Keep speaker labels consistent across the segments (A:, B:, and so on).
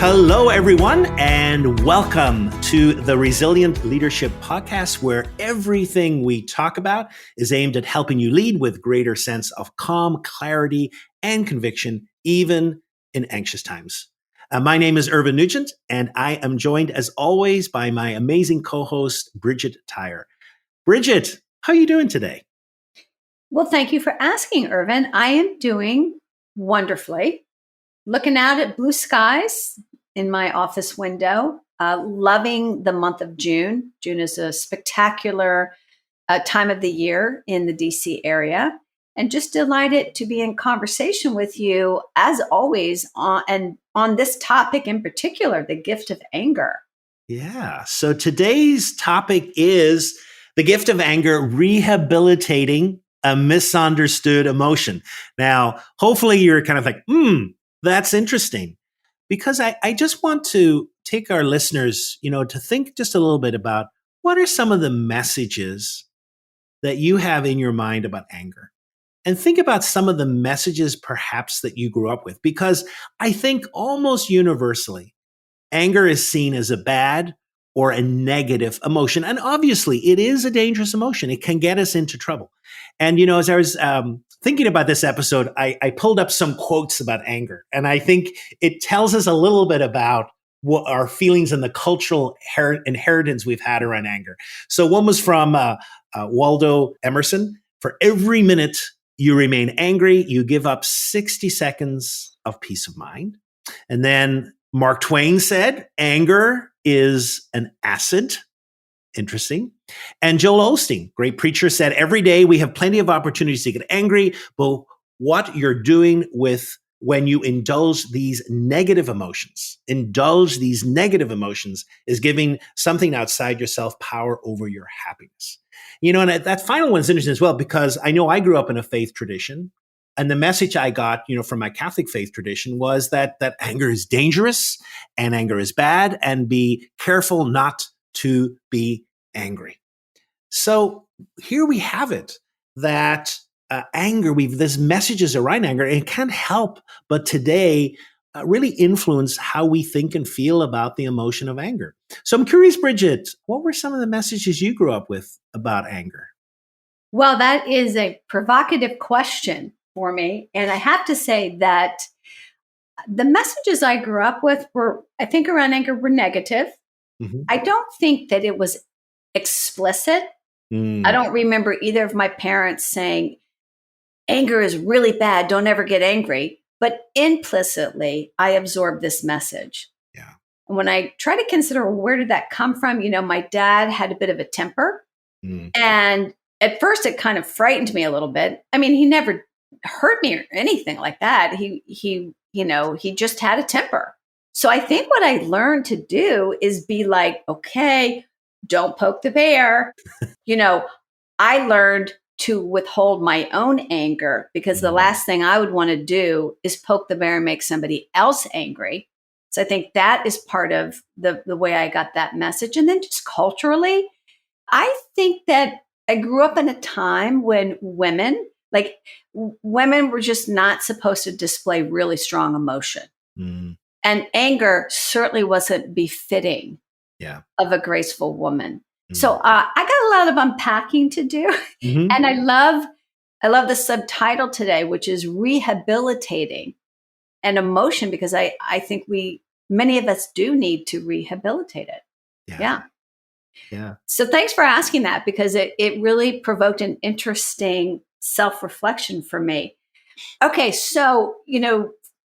A: Hello, everyone, and welcome to the Resilient Leadership Podcast, where everything we talk about is aimed at helping you lead with greater sense of calm, clarity, and conviction, even in anxious times. My name is Irvine Nugent, and I am joined, as always, by my amazing co-host, Bridget Tyre. Bridget, how are you doing today?
B: Well, thank you for asking, Irvine. I am doing wonderfully. Looking out at blue skies in my office window, loving the month of June. June is a spectacular time of the year in the DC area, and just delighted to be in conversation with you, as always, on this topic in particular, the gift of anger.
A: Yeah, so today's topic is the gift of anger, rehabilitating a misunderstood emotion. Now, hopefully you're kind of like, that's interesting. Because I just want to take our listeners, to think just a little bit about what are some of the messages that you have in your mind about anger. And think about some of the messages perhaps that you grew up with. Because I think almost universally, anger is seen as a bad or a negative emotion. And obviously, it is a dangerous emotion. It can get us into trouble. And, as I was thinking about this episode, I pulled up some quotes about anger. And I think it tells us a little bit about what our feelings and the cultural inheritance we've had around anger. So one was from Waldo Emerson. For every minute you remain angry, you give up 60 seconds of peace of mind. And then Mark Twain said, anger is an acid. Interesting. And Joel Osteen, great preacher, said, every day we have plenty of opportunities to get angry, but what you're doing with when you indulge these negative emotions is giving something outside yourself power over your happiness. And that final one's interesting as well, because I know I grew up in a faith tradition. And the message I got, from my Catholic faith tradition was that anger is dangerous and anger is bad, and be careful not to be angry. So here we have it, that anger, there's messages around anger, and it can't help but today really influence how we think and feel about the emotion of anger. So I'm curious, Bridget, what were some of the messages you grew up with about anger?
B: Well, that is a provocative question for me. And I have to say that the messages I grew up with I think around anger were negative. Mm-hmm. I don't think that it was explicit. I don't remember either of my parents saying, anger is really bad, don't ever get angry. But implicitly, I absorbed this message.
A: Yeah.
B: And when I try to consider, where did that come from? My dad had a bit of a temper. And at first, it kind of frightened me a little bit. I mean, he never hurt me or anything like that. He just had a temper. So I think what I learned to do is be like, okay, don't poke the bear. I learned to withhold my own anger, because the last thing I would want to do is poke the bear and make somebody else angry. So I think that is part of the way I got that message. And then just culturally, I think that I grew up in a time when women were just not supposed to display really strong emotion. And anger certainly wasn't befitting of a graceful woman. So I got a lot of unpacking to do. And I love the subtitle today, which is Rehabilitating an Emotion, because I think many of us do need to rehabilitate it. Yeah. So thanks for asking that, because it really provoked an interesting self-reflection for me. Okay, so,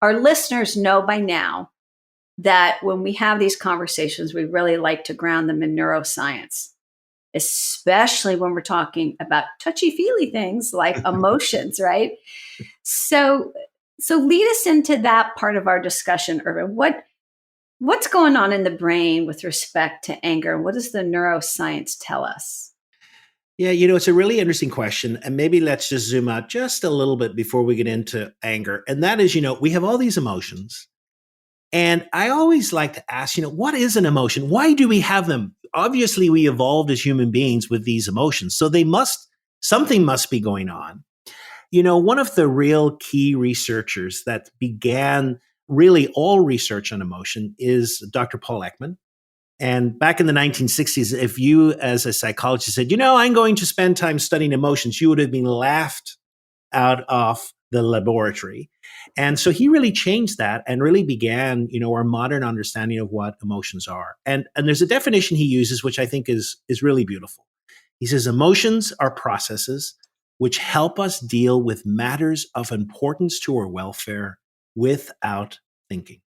B: our listeners know by now that when we have these conversations, we really like to ground them in neuroscience, especially when we're talking about touchy-feely things like emotions, right? So lead us into that part of our discussion, Irvine. What's going on in the brain with respect to anger? What does the neuroscience tell us?
A: Yeah, it's a really interesting question. And maybe let's just zoom out just a little bit before we get into anger. And that is, we have all these emotions. And I always like to ask, what is an emotion? Why do we have them? Obviously, we evolved as human beings with these emotions. So something must be going on. One of the real key researchers that began really all research on emotion is Dr. Paul Ekman. And back in the 1960s, if you as a psychologist said, I'm going to spend time studying emotions, you would have been laughed out of the laboratory. And so he really changed that and really began, our modern understanding of what emotions are. And there's a definition he uses, which I think is really beautiful. He says, emotions are processes which help us deal with matters of importance to our welfare without thinking.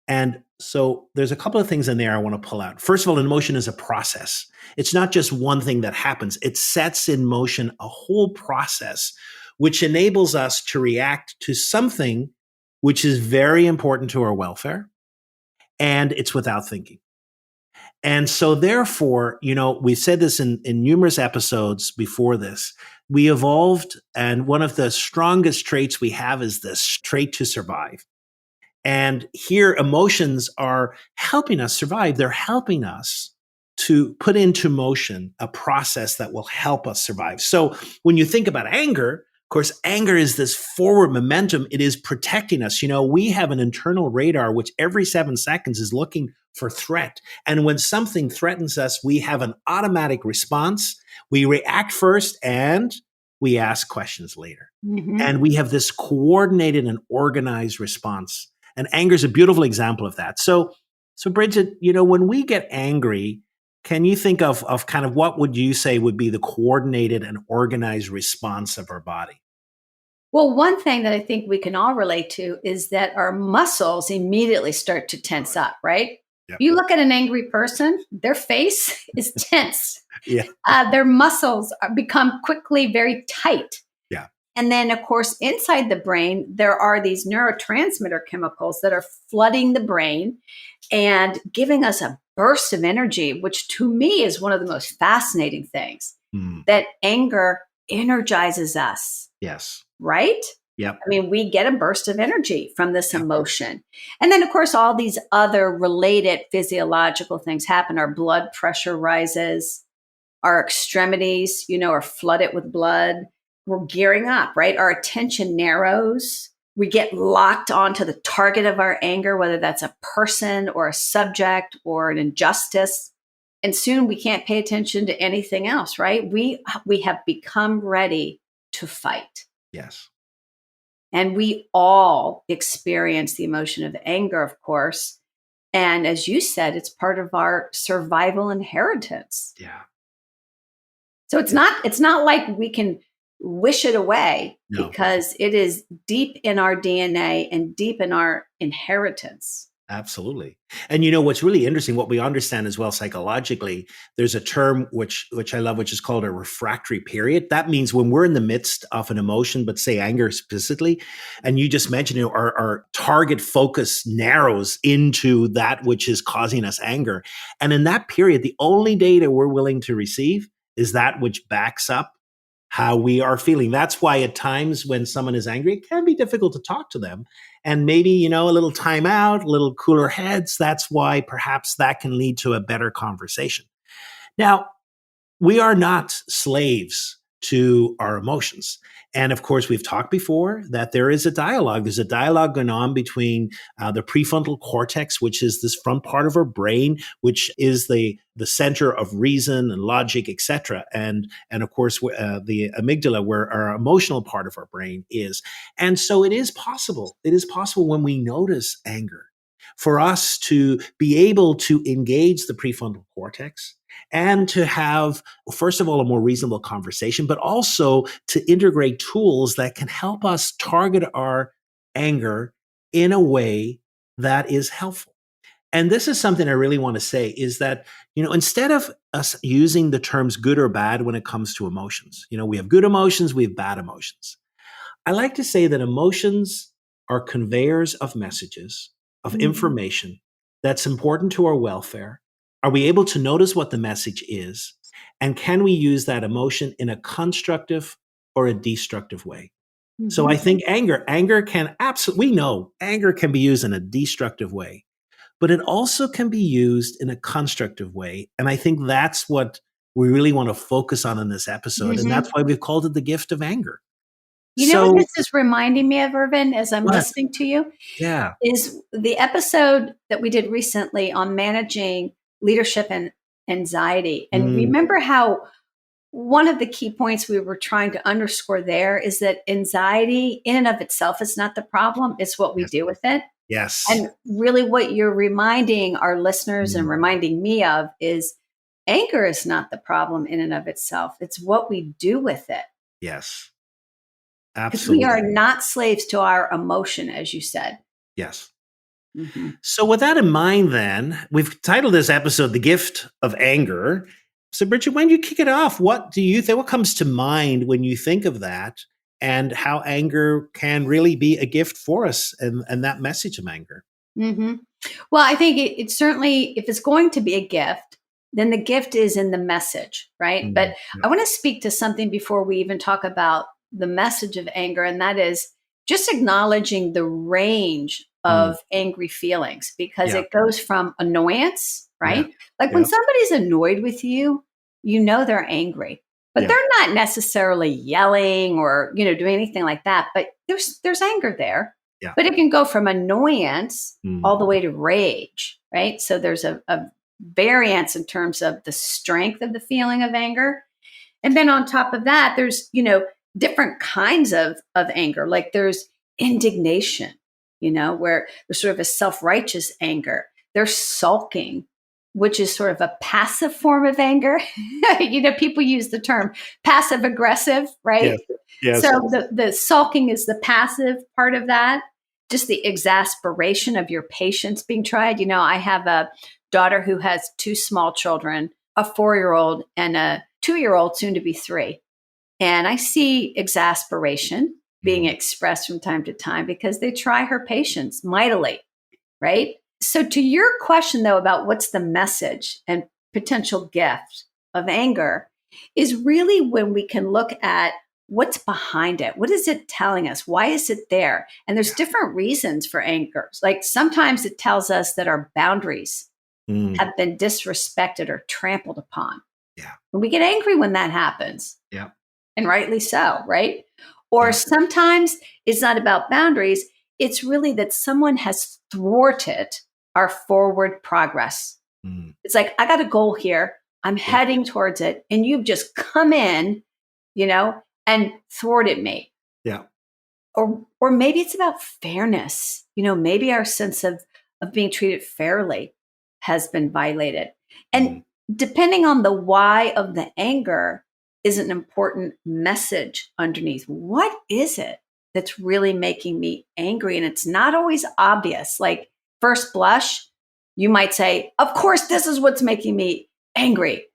A: And so there's a couple of things in there I want to pull out. First of all, an emotion is a process. It's not just one thing that happens. It sets in motion a whole process, which enables us to react to something which is very important to our welfare, and it's without thinking. And so therefore, we've said this in numerous episodes before this, we evolved, and one of the strongest traits we have is this trait to survive. And here, emotions are helping us survive. They're helping us to put into motion a process that will help us survive. So when you think about anger, of course, anger is this forward momentum. It is protecting us. We have an internal radar, which every 7 seconds is looking for threat. And when something threatens us, we have an automatic response. We react first and we ask questions later. Mm-hmm. And we have this coordinated and organized response. And anger is a beautiful example of that. So Bridget, when we get angry, can you think of kind of what would you say would be the coordinated and organized response of our body?
B: Well, one thing that I think we can all relate to is that our muscles immediately start to tense up, right? Yep. You look at an angry person, their face is tense.
A: Yeah.
B: Their muscles become quickly very tight.
A: Yeah.
B: And then, of course, inside the brain, there are these neurotransmitter chemicals that are flooding the brain and giving us a burst of energy, which to me is one of the most fascinating things, that anger energizes us.
A: Yes.
B: Right?
A: Yep.
B: I mean, we get a burst of energy from this emotion. And then, of course, all these other related physiological things happen. Our blood pressure rises. Our extremities, are flooded with blood. We're gearing up, right? Our attention narrows. We get locked onto the target of our anger, whether that's a person or a subject or an injustice. And soon we can't pay attention to anything else, right? We have become ready to fight.
A: Yes.
B: And we all experience the emotion of anger, of course. And as you said, it's part of our survival inheritance.
A: Yeah.
B: So it's not like we can wish it away, because it is deep in our DNA and deep in our inheritance.
A: Absolutely. And what's really interesting, what we understand as well psychologically, there's a term which I love, which is called a refractory period. That means when we're in the midst of an emotion, but say anger specifically, and you just mentioned our target focus narrows into that which is causing us anger. And in that period, the only data we're willing to receive is that which backs up how we are feeling. That's why at times when someone is angry, it can be difficult to talk to them. And maybe, a little time out, a little cooler heads. That's why perhaps that can lead to a better conversation. Now, we are not slaves to our emotions. And of course, we've talked before that there is a dialogue. There's a dialogue going on between the prefrontal cortex, which is this front part of our brain, which is the center of reason and logic, etc. And of course, the amygdala, where our emotional part of our brain is. And so it is possible. It is possible when we notice anger for us to be able to engage the prefrontal cortex and to have, first of all, a more reasonable conversation, but also to integrate tools that can help us target our anger in a way that is helpful. And this is something I really want to say is that, instead of us using the terms good or bad when it comes to emotions, we have good emotions, we have bad emotions. I like to say that emotions are conveyors of messages, of information that's important to our welfare. Are we able to notice what the message is? And can we use that emotion in a constructive or a destructive way? Mm-hmm. So I think anger can absolutely, we know anger can be used in a destructive way, but it also can be used in a constructive way. And I think that's what we really want to focus on in this episode. Mm-hmm. And that's why we've called it the gift of anger.
B: You know what
A: So
B: this is reminding me of, Irvin, as I'm
A: what?
B: listening to you,
A: Yeah.
B: is the episode that we did recently on managing leadership and anxiety. And
A: Mm,
B: remember how one of the key points we were trying to underscore there is that anxiety in and of itself is not the problem, it's what we
A: yes.
B: do with it.
A: Yes.
B: And really, what you're reminding our listeners and
A: Mm,
B: reminding me of is anger is not the problem in and of itself. It's what we do with it.
A: yes.
B: Because we are
A: Absolutely.
B: not slaves to our emotion, as you said.
A: Yes.
B: Mhm.
A: So, with that in mind, then, we've titled this episode The Gift of Anger. So, Bridget, when you kick it off, what do you think? What comes to mind when you think of that and how anger can really be a gift for us and that message of anger?
B: hmm Well, I think it's certainly, if it's going to be a gift, then the gift is in the message, right? But
A: Mm, yeah.
B: I want to speak to something before we even talk about the message of anger, and that is just acknowledging the range
A: Mm,
B: of angry feelings, because
A: yeah.
B: it goes from annoyance,
A: Yeah.
B: right? Like when
A: Yeah.
B: somebody's annoyed with you, you know they're angry, but
A: Yeah.
B: they're not necessarily yelling or, doing anything like that. But there's anger there,
A: Yeah.
B: but it can go from annoyance
A: Mm,
B: all the way to rage, right? So there's a variance in terms of the strength of the feeling of anger. And then on top of that, there's, different kinds of anger. Like there's indignation, where there's sort of a self-righteous anger. There's sulking, which is sort of a passive form of anger. People use the term passive aggressive,
A: yes.
B: right? So
A: Yes.
B: the sulking is the passive part of that, just the exasperation of your patience being tried. I have a daughter who has two small children, a 4-year-old and a 2-year-old, soon to be 3. And I see exasperation being
A: Mm,
B: expressed from time to time because they try her patience mightily, right? So, to your question, though, about what's the message and potential gift of anger, is really when we can look at what's behind it. What is it telling us? Why is it there? And there's
A: yeah.
B: different reasons for anger. Like sometimes it tells us that our boundaries
A: Mm,
B: have been disrespected or trampled upon.
A: yeah.
B: And we get angry when that happens,
A: Yeah.
B: and rightly so, right? Or
A: Yeah.
B: sometimes it's not about boundaries, it's really that someone has thwarted our forward progress.
A: Mm,
B: It's like, I got a goal here, I'm
A: yeah.
B: heading towards it, and you've just come in, and thwarted me.
A: Yeah.
B: Or maybe it's about fairness. Maybe our sense of being treated fairly has been violated. And
A: Mm,
B: depending on the why of the anger is an important message underneath. What is it that's really making me angry? And it's not always obvious. Like first blush, you might say, of course, this is what's making me angry.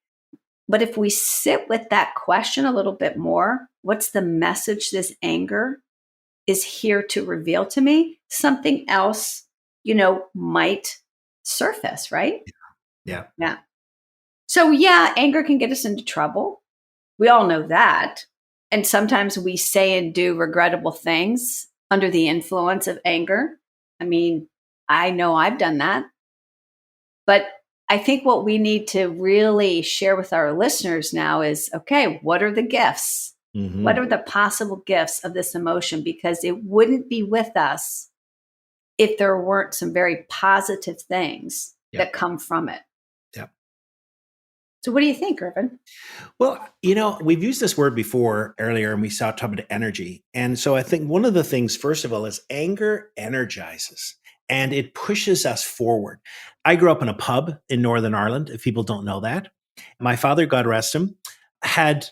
B: But if we sit with that question a little bit more, what's the message this anger is here to reveal to me? Something else, might surface, right?
A: yeah.
B: Yeah. So, yeah, anger can get us into trouble. We all know that. And sometimes we say and do regrettable things under the influence of anger. I mean, I know I've done that. But I think what we need to really share with our listeners now is, okay, what are the gifts? What
A: Hmm.
B: are the possible gifts of this emotion? Because it wouldn't be with us if there weren't some very positive things
A: Yeah.
B: that come from it.
A: Yeah.
B: So, what do you think, Irvin?
A: Well, we've used this word before earlier and we saw talk about energy. And so I think one of the things, first of all, is anger energizes and it pushes us forward. I grew up in a pub in Northern Ireland, if people don't know that. My father, God rest him, had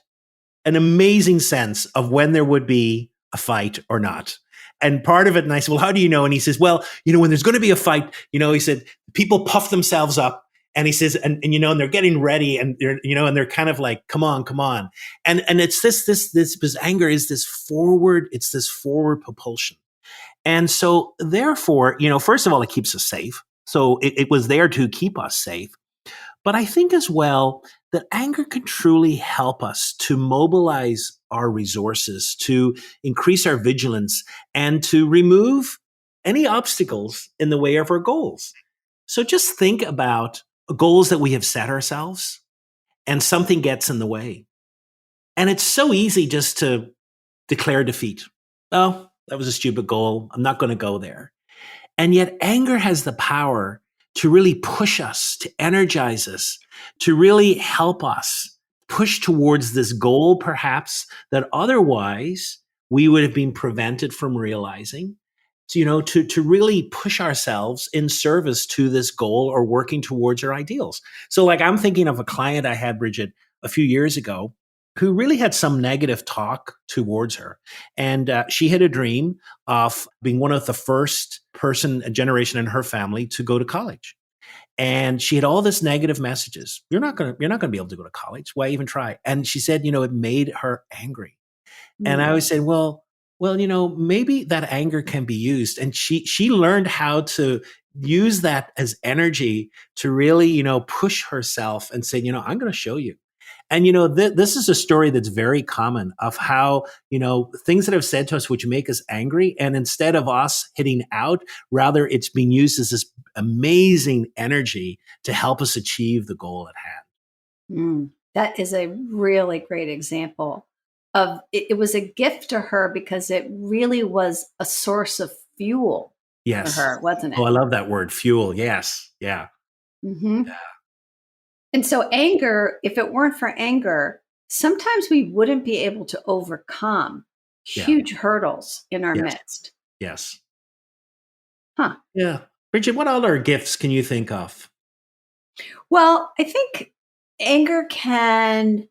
A: an amazing sense of when there would be a fight or not. And part of it, and I said, well, how do you know? And he says, well, when there's going to be a fight, he said, people puff themselves up. And he says, and and they're getting ready and they're kind of like, come on, come on. And it's this, because anger is it's this forward propulsion. And so therefore, first of all, it keeps us safe. So it was there to keep us safe. But I think as well that anger can truly help us to mobilize our resources, to increase our vigilance, and to remove any obstacles in the way of our goals. So just think about goals that we have set ourselves and something gets in the way. And it's so easy just to declare defeat. oh, that was a stupid goal. I'm not going to go there. And yet anger has the power to really push us, to energize us, to really help us push towards this goal, perhaps that otherwise we would have been prevented from realizing. To really push ourselves in service to this goal or working towards our ideals. So, like, I'm thinking of a client I had, Bridget, a few years ago, who really had some negative talk towards her. And she had a dream of being one of the first a generation in her family to go to college. And she had all this negative messages. You're not going to be able to go to college. Why even try? And she said, it made her angry. And I
B: Mm.
A: always said, well, maybe that anger can be used. And she learned how to use that as energy to really, push herself and say, I'm going to show you. And this is a story that's very common of how things that have said to us which make us angry, and instead of us hitting out, rather it's being used as this amazing energy to help us achieve the goal at hand.
B: That is a really great example of it. It was a gift to her because it really was a source of fuel for
A: Yes.
B: her, wasn't
A: Oh,
B: it?
A: I love that word, fuel. Yes. Yeah.
B: Hmm. And so, anger, if it weren't for anger, sometimes we wouldn't be able to overcome
A: Yeah.
B: huge hurdles in our
A: Yes.
B: midst.
A: Yes.
B: Huh.
A: Yeah. Bridget, what other gifts can you think of?
B: Well, I think anger can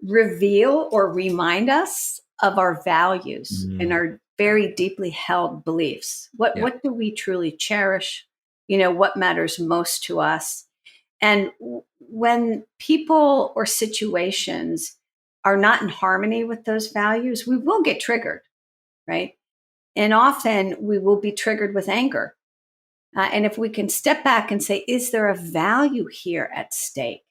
B: reveal or remind us of our values and
A: Mm,
B: our very deeply held beliefs. What
A: yeah.
B: what do we truly cherish? What matters most to us? And when people or situations are not in harmony with those values, we will get triggered, right? And often we will be triggered with anger. And if we can step back and say, is there a value here at stake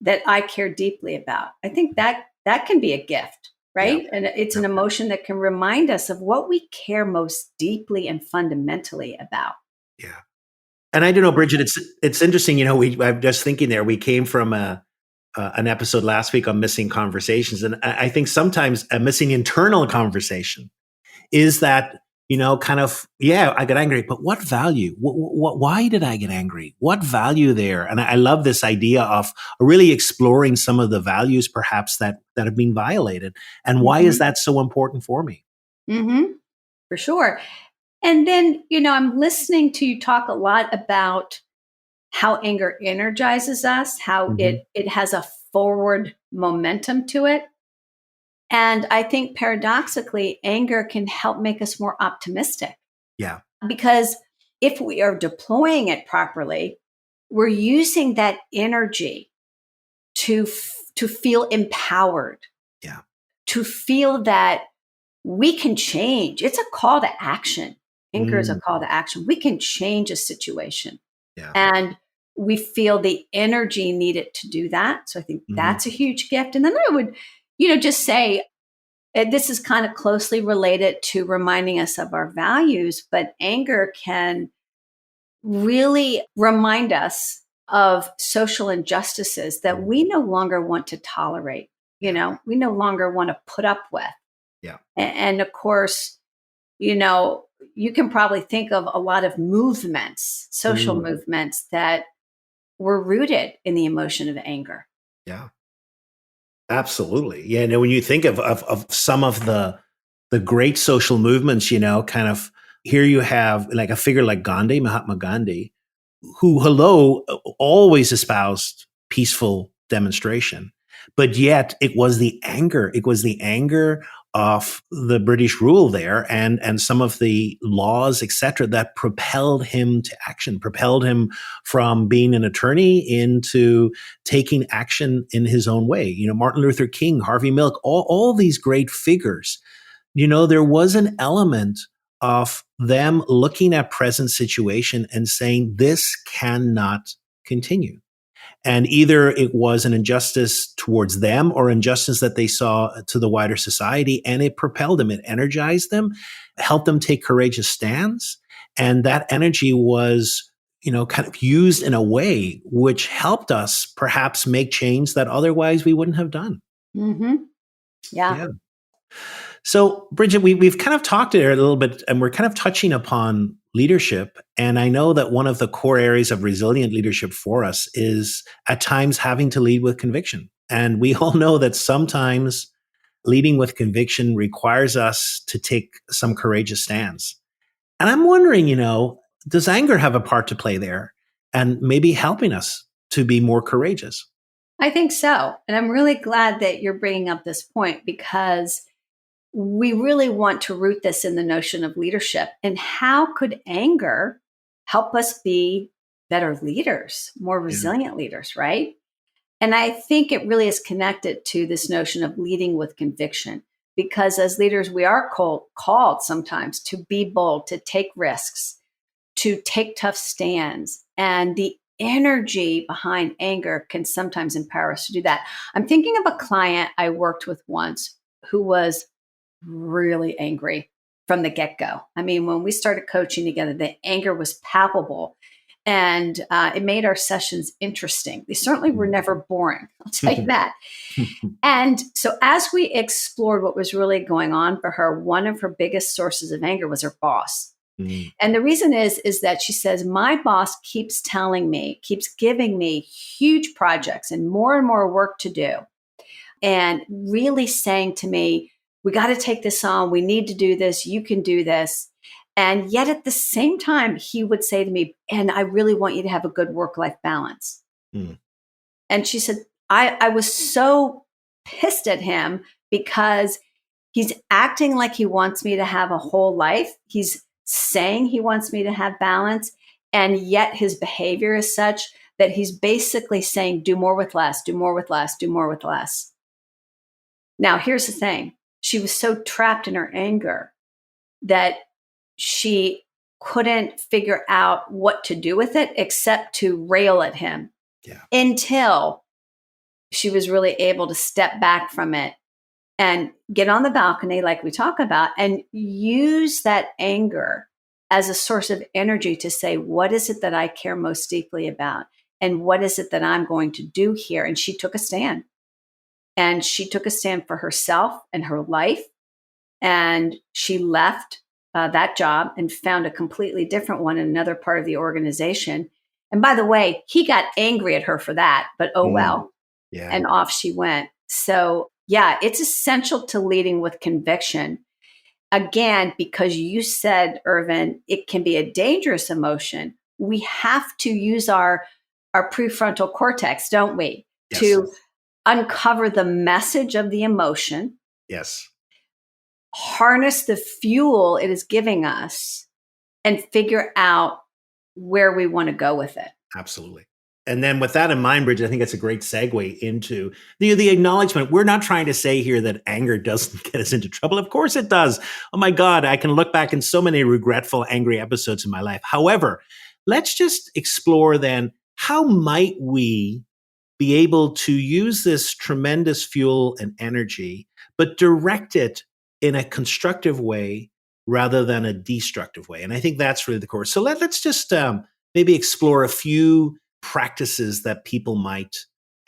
B: that I care deeply about? I think that can be a gift,
A: Yeah.
B: right? And it's
A: Yeah.
B: an emotion that can remind us of what we care most deeply and fundamentally about.
A: Yeah. And I don't know, Bridget, it's interesting, I'm just thinking there, we came from an episode last week on missing conversations. And I think sometimes a missing internal conversation is that, kind of, yeah, I got angry, but what value? Why did I get angry? What value there? And I love this idea of really exploring some of the values perhaps that have been violated. And why is
B: Hmm.
A: that so important for me?
B: Hmm. For sure. And then, I'm listening to you talk a lot about how anger energizes us, how
A: Hmm.
B: it has a forward momentum to it. And I think paradoxically, anger can help make us more optimistic
A: Yeah.
B: because if we are deploying it properly, we're using that energy to feel empowered,
A: Yeah.
B: to feel that we can change. It's a call to action. Anger is a
A: Mm,
B: call to action. We can change a situation.
A: yeah.
B: And we feel the energy needed to do that. So I think
A: Hmm.
B: that's a huge gift. And then I would, just say this is kind of closely related to reminding us of our values, but anger can really remind us of social injustices that we no longer want to tolerate,
A: Yeah.
B: we no longer want to put up with.
A: Yeah.
B: And of course, you can probably think of a lot of movements, social
A: Mm,
B: movements that were rooted in the emotion of anger.
A: yeah. Absolutely. Yeah. No, when you think of some of the great social movements, kind of here you have like a figure like Gandhi, Mahatma Gandhi, who, hello, always espoused peaceful demonstration. But yet it was the anger. It was the anger of the British rule there and some of the laws, etc., that propelled him to action, propelled him from being an attorney into taking action in his own way. Martin Luther King, Harvey Milk, all these great figures. There was an element of them looking at present situation and saying this cannot continue. And either it was an injustice towards them or injustice that they saw to the wider society, and it propelled them, it energized them, helped them take courageous stands. And that energy was, kind of used in a way which helped us perhaps make change that otherwise we wouldn't have done.
B: Hmm. Yeah.
A: Yeah. So, Bridget, we've kind of talked there a little bit, and we're kind of touching upon leadership. And I know that one of the core areas of resilient leadership for us is at times having to lead with conviction. And we all know that sometimes leading with conviction requires us to take some courageous stands. And I'm wondering, does anger have a part to play there and maybe helping us to be more courageous?
B: I think so. And I'm really glad that you're bringing up this point because we really want to root this in the notion of leadership. And how could anger help us be better leaders, more
A: Yeah.
B: resilient leaders, right? And I think it really is connected to this notion of leading with conviction, because as leaders, we are called sometimes to be bold, to take risks, to take tough stands. And the energy behind anger can sometimes empower us to do that. I'm thinking of a client I worked with once who was really angry from the get go. I mean, when we started coaching together, the anger was palpable and it made our sessions interesting. They certainly were never boring, I'll tell you that. And so, as we explored what was really going on for her, one of her biggest sources of anger was her boss.
A: Mm.
B: And the reason is that she says, my boss keeps telling me, keeps giving me huge projects and more work to do. And really saying to me, we got to take this on. We need to do this. You can do this. And yet at the same time, he would say to me, and I really want you to have a good work-life balance.
A: Mm.
B: And she said, I was so pissed at him because he's acting like he wants me to have a whole life. He's saying he wants me to have balance. And yet his behavior is such that he's basically saying, do more with less, do more with less, do more with less. Now, here's the thing. She was so trapped in her anger that she couldn't figure out what to do with it except to rail at him until she was really able to step back from it and get on the balcony, like we talk about, and use that anger as a source of energy to say, what is it that I care most deeply about? And what is it that I'm going to do here? And she took a stand. And she took a stand for herself and her life. And she left that job and found a completely different one in another part of the organization. And by the way, he got angry at her for that, but oh well.
A: Yeah.
B: And off she went. So, yeah, it's essential to leading with conviction. Again, because you said, Irvine, it can be a dangerous emotion. We have to use our prefrontal cortex, don't we,
A: Yes.
B: to uncover the message of the emotion.
A: Yes.
B: Harness the fuel it is giving us and figure out where we want to go with it.
A: Absolutely. And then with that in mind, Bridget, I think that's a great segue into the acknowledgement. We're not trying to say here that anger doesn't get us into trouble. Of course it does. Oh my God, I can look back in so many regretful, angry episodes in my life. However, let's just explore then, how might we be able to use this tremendous fuel and energy, but direct it in a constructive way rather than a destructive way? And I think that's really the core. So let's just maybe explore a few practices that people might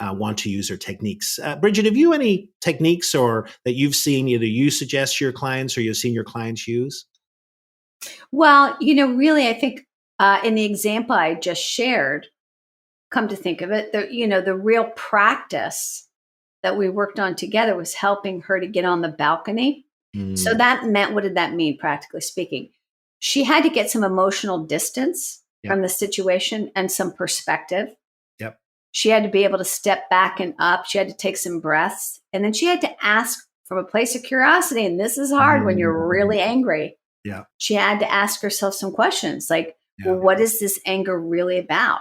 A: want to use, or techniques. Bridget, have you any techniques or that you've seen either you suggest to your clients or you've seen your clients use?
B: Well, really, I think in the example I just shared, come to think of it, the real practice that we worked on together was helping her to get on the balcony. So that meant, what did that mean, practically speaking? She had to get some emotional distance from the situation and some perspective.
A: Yep.
B: She had to be able to step back and up. She had to take some breaths. And then she had to ask from a place of curiosity. And this is hard when you're really angry.
A: Yeah.
B: She had to ask herself some questions like, well, what is this anger really about?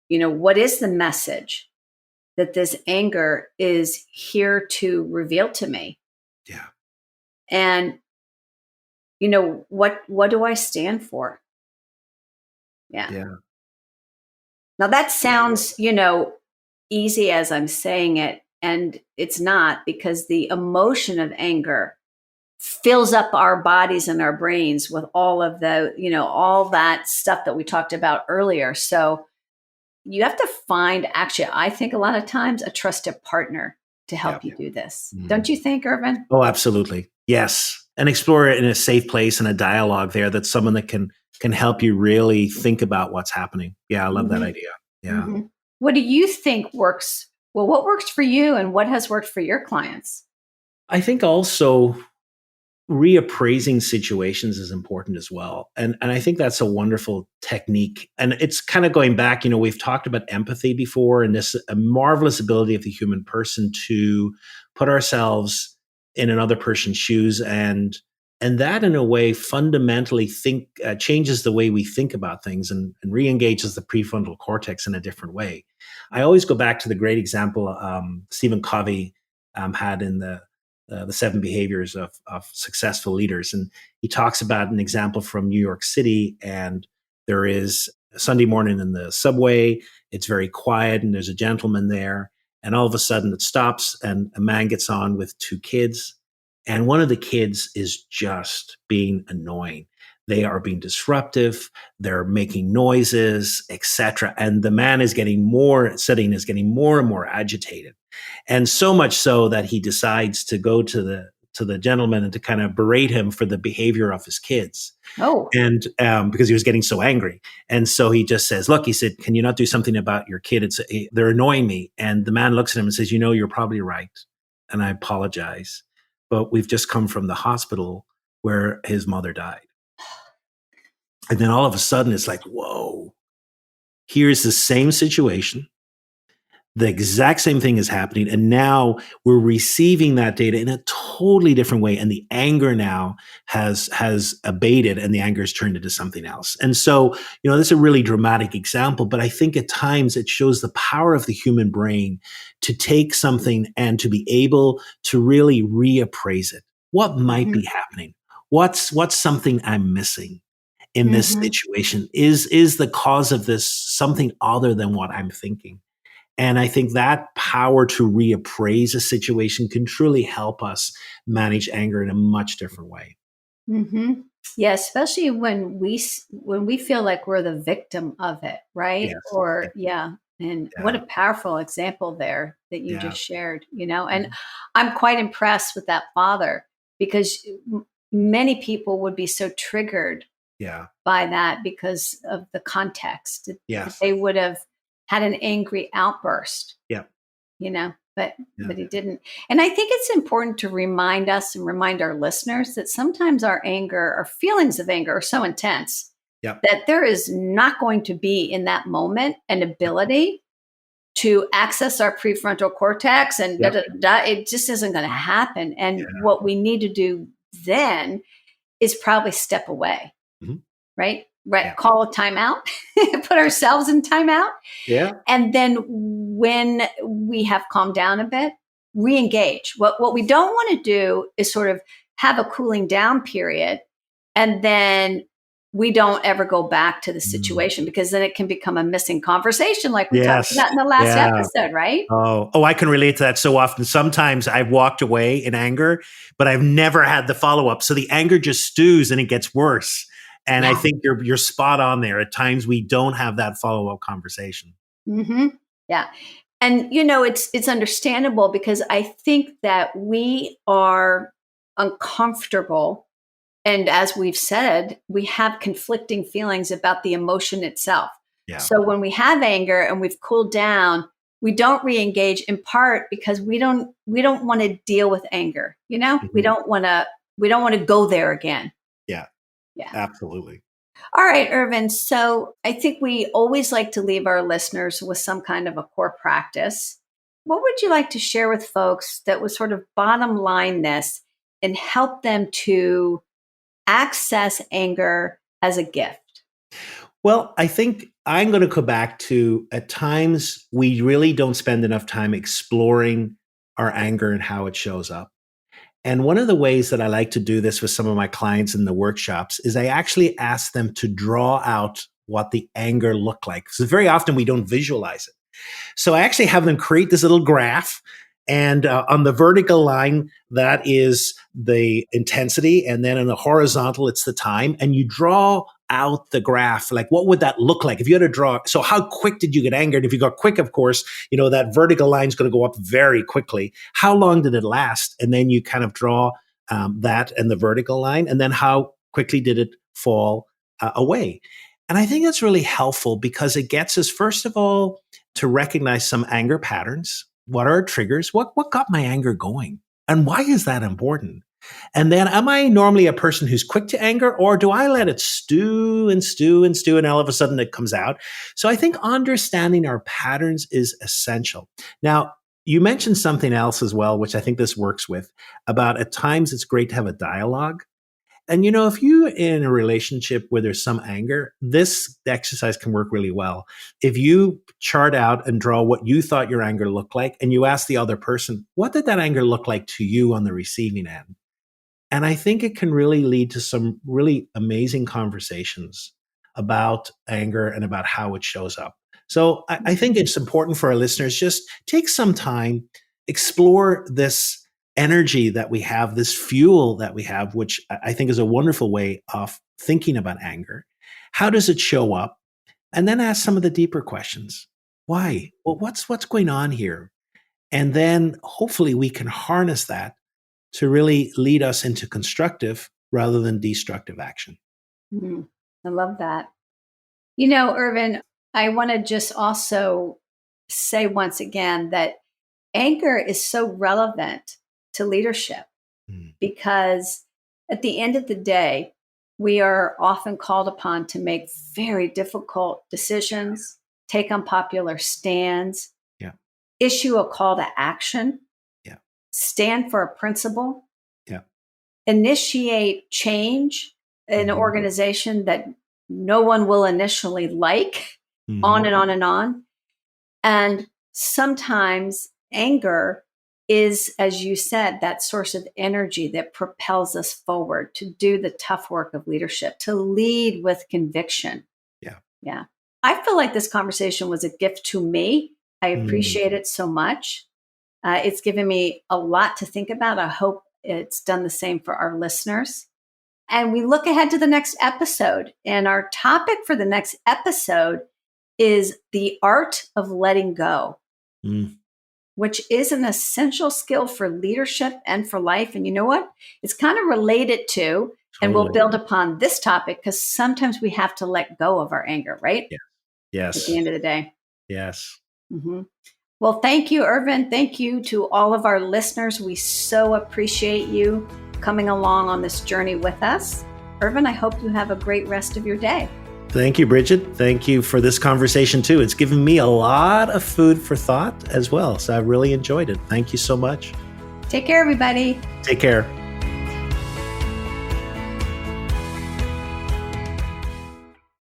B: What is the message that this anger is here to reveal to me?
A: Yeah.
B: And, what do I stand for? Yeah. Now that sounds, easy as I'm saying it. And it's not, because the emotion of anger fills up our bodies and our brains with all of all that stuff that we talked about earlier. So you have to find, actually, I think a lot of times, a trusted partner to
A: Yeah.
B: help you do this. Don't you think, Irvine?
A: Oh, absolutely. Yes. And explore it in a safe place and a dialogue there that's someone that can help you really think about what's happening. Yeah, I love that idea. Yeah.
B: What do you think works? Well, what works for you and what has worked for your clients?
A: I think also reappraising situations is important as well. And I think that's a wonderful technique. And it's kind of going back, we've talked about empathy before and this a marvelous ability of the human person to put ourselves in another person's shoes and that in a way fundamentally changes the way we think about things and re-engages the prefrontal cortex in a different way. I always go back to the great example Stephen Covey had in the 7 behaviors of successful leaders. And he talks about an example from New York City. And there is a Sunday morning in the subway. It's very quiet and there's a gentleman there. And all of a sudden it stops and a man gets on with 2 kids. And one of the kids is just being annoying. They are being disruptive. They're making noises, etc. And the man is getting more and more agitated. And so much so that he decides to go to the gentleman and to kind of berate him for the behavior of his kids.
B: Oh,
A: And because he was getting so angry. And so he just says, look, he said, can you not do something about your kid? They're annoying me. And the man looks at him and says, you're probably right. And I apologize. But we've just come from the hospital where his mother died. And then all of a sudden it's like, whoa, here's the same situation. The exact same thing is happening. And now we're receiving that data in a totally different way. And the anger now has abated and the anger has turned into something else. And so, this is a really dramatic example, but I think at times it shows the power of the human brain to take something and to be able to really reappraise it. What might be happening? What's something I'm missing in this situation? Is the cause of this something other than what I'm thinking? And I think that power to reappraise a situation can truly help us manage anger in a much different way.
B: Yeah, especially when we feel like we're the victim of it, right?
A: Yes.
B: Or and what a powerful example there that you just shared. And I'm quite impressed with that father because many people would be so triggered by that because of the context.
A: Yes.
B: They would have had an angry outburst.
A: Yeah.
B: But he didn't. And I think it's important to remind us and remind our listeners that sometimes our anger, our feelings of anger are so intense that there is not going to be in that moment an ability to access our prefrontal cortex and it just isn't going to happen. And what we need to do then is probably step away, right? Right. Yeah. Call a timeout, put ourselves in timeout.
A: Yeah.
B: And then when we have calmed down a bit, re-engage. What we don't want to do is sort of have a cooling down period and then we don't ever go back to the situation because then it can become a missing conversation like we talked about in the last episode, right?
A: Oh, I can relate to that so often. Sometimes I've walked away in anger, but I've never had the follow-up. So the anger just stews and it gets worse. And I think you're spot on there. At times we don't have that follow-up conversation.
B: Yeah. And, it's understandable because I think that we are uncomfortable. And as we've said, we have conflicting feelings about the emotion itself. Yeah. So when we have anger and we've cooled down, we don't re-engage in part because we don't want to deal with anger. We don't want to go there again.
A: Yeah, absolutely.
B: All right, Irvine. So I think we always like to leave our listeners with some kind of a core practice. What would you like to share with folks that would sort of bottom line this and help them to access anger as a gift?
A: Well, I think I'm going to go back to at times we really don't spend enough time exploring our anger and how it shows up. And one of the ways that I like to do this with some of my clients in the workshops is I actually ask them to draw out what the anger looked like. So very often we don't visualize it. So I actually have them create this little graph. And on the vertical line, that is the intensity. And then on the horizontal, it's the time. And you draw out the graph, like what would that look like if you had to draw? So how quick did you get angered? If you got quick, of course, that vertical line is going to go up very quickly. How long did it last? And then you kind of draw that and the vertical line. And then how quickly did it fall away? And I think that's really helpful because it gets us, first of all, to recognize some anger patterns. What are our triggers? What got my anger going? And why is that important? And then, am I normally a person who's quick to anger, or do I let it stew and stew and stew, and all of a sudden it comes out? So I think understanding our patterns is essential. Now, you mentioned something else as well, which I think this works with, about at times it's great to have a dialogue. And if you're in a relationship where there's some anger, this exercise can work really well. If you chart out and draw what you thought your anger looked like, and you ask the other person, what did that anger look like to you on the receiving end? And I think it can really lead to some really amazing conversations about anger and about how it shows up. So I think it's important for our listeners, just take some time, explore this energy that we have, this fuel that we have, which I think is a wonderful way of thinking about anger. How does it show up? And then ask some of the deeper questions. Why? Well, what's going on here? And then hopefully we can harness that to really lead us into constructive rather than destructive action.
B: I love that. Irvine, I want to just also say once again that anger is so relevant to leadership because at the end of the day, we are often called upon to make very difficult decisions, take unpopular stands, issue a call to action, stand for a principle, initiate change in an organization that no one will initially like, on and on and on. And sometimes anger is, as you said, that source of energy that propels us forward to do the tough work of leadership, to lead with conviction. Yeah. I feel like this conversation was a gift to me. I appreciate it so much. It's given me a lot to think about. I hope it's done the same for our listeners. And we look ahead to the next episode. And our topic for the next episode is the art of letting go, which is an essential skill for leadership and for life. And you know what? It's kind of related to, and we'll build upon this topic because sometimes we have to let go of our anger, right?
A: Yes.
B: At the end of the day.
A: Yes.
B: Well, thank you, Irvine. Thank you to all of our listeners. We so appreciate you coming along on this journey with us. Irvine, I hope you have a great rest of your day.
A: Thank you, Bridget. Thank you for this conversation too. It's given me a lot of food for thought as well. So I really enjoyed it. Thank you so much.
B: Take care, everybody.
A: Take care.